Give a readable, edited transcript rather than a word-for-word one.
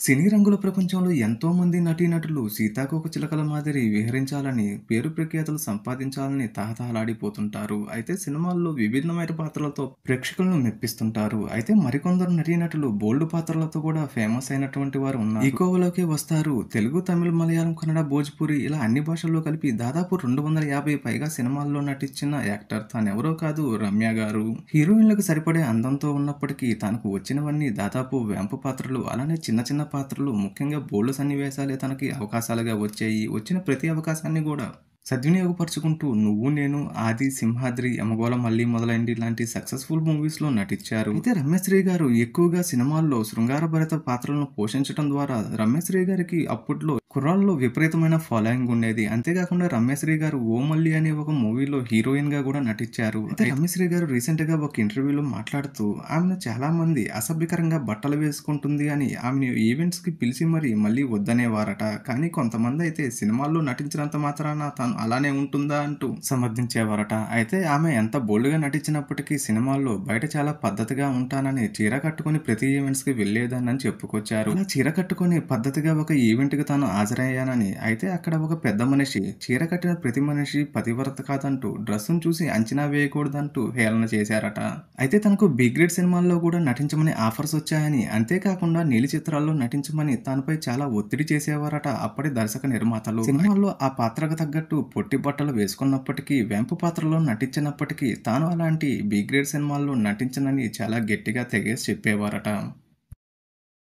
సినీ రంగుల ప్రపంచంలో ఎంతోమంది నటీనటులు సీతాకోకచిలకల మాదిరి విహరించాలని, పేరు ప్రఖ్యాతులు సంపాదించాలని తహతహలాడిపోతుంటారు. అయితే సినిమాల్లో విభిన్నమైన పాత్రలతో ప్రేక్షకులను మెప్పిస్తుంటారు. అయితే మరికొందరు నటీనటులు బోల్డ్ పాత్రలతో కూడా ఫేమస్ అయినటువంటి వారు ఉన్నారు. ఈ కోవలోకే వస్తారు తెలుగు, తమిళ్, మలయాళం, కన్నడ, భోజ్పురి ఇలా అన్ని భాషల్లో కలిపి దాదాపు 250 పైగా సినిమాల్లో నటించిన యాక్టర్ తానెవరో కాదు రమ్య గారు. హీరోయిన్లకు సరిపడే అందంతో ఉన్నప్పటికీ తనకు వచ్చినవన్నీ దాదాపు వేంపు పాత్రలు, అలానే చిన్న చిన్న పాత్రలు, ముఖ్యంగా బోల్డ్ సన్నివేశాలే తనకి అవకాశాలుగా వచ్చాయి. వచ్చిన ప్రతి అవకాశాన్ని గూడా సద్వినియోగపరుచుకుంటూ 'నువ్వు నేను', 'ఆది', 'సింహాద్రి', 'యమగోళ మల్లి' మొదలైంది ఇలాంటి సక్సెస్‌ఫుల్ మూవీస్‌లో నటించారు. అయితే రమ్యశ్రీ గారు ఎక్కువగా సినిమాల్లో శృంగారభరిత పాత్రలను పోషించడం ద్వారా రమ్యశ్రీ గారికి అప్పట్లో కుర్రాళ్ళలో విపరీతమైన ఫాలోయింగ్ ఉండేది. అంతేకాకుండా రమ్యశ్రీ గారు 'ఓ మల్లి' అనే ఒక మూవీలో హీరోయిన్‌గా కూడా నటించారు. అయితే రమ్యశ్రీ గారు రీసెంట్‌గా ఒక ఇంటర్వ్యూలో మాట్లాడుతూ ఆమెను చాలామంది అసభ్యకరంగా బట్టలు వేసుకుంటుంది అని ఆమెను ఈవెంట్స్‌కి పిలిచి మళ్ళీ వద్దనేవారట. కానీ కొంతమంది అయితే సినిమాల్లో నటించినంత మాత్రాన తాను అలానే ఉంటుందా అంటూ సమర్థించేవారట. అయితే ఆమె ఎంత బోల్డ్‌గా నటించినప్పటికీ సినిమాల్లో బయట చాలా పద్ధతిగా ఉంటానని చీర కట్టుకొని ప్రతి ఈవెంట్స్‌కి వెళ్ళేదాన్నని చెప్పుకొచ్చారు. అలా చీర కట్టుకొని పద్ధతిగా ఒక ఈవెంట్‌కి తాను హాజరయ్యానని, అయితే అక్కడ ఒక పెద్ద మనిషి చీర కట్టిన ప్రతి మనిషి పతివ్రత కాదంటూ డ్రెస్సును చూసి అంచనా వేయకూడదంటూ హేళన చేశారట. అయితే తనకు బి గ్రేడ్ సినిమాల్లో కూడా నటించమని ఆఫర్స్ వచ్చాయని, అంతేకాకుండా నీలి చిత్రాల్లో నటించమని తనపై చాలా ఒత్తిడి చేసేవారట అప్పటి దర్శక నిర్మాతలు. సినిమాల్లో ఆ పాత్రకు తగ్గట్టు పొట్టి బట్టలు వేసుకున్నప్పటికీ, వేంపు పాత్రలో నటించినప్పటికీ తాను అలాంటి బి గ్రేడ్ సినిమాల్లో నటించనని చాలా గట్టిగా తెగేసి చెప్పేవారట.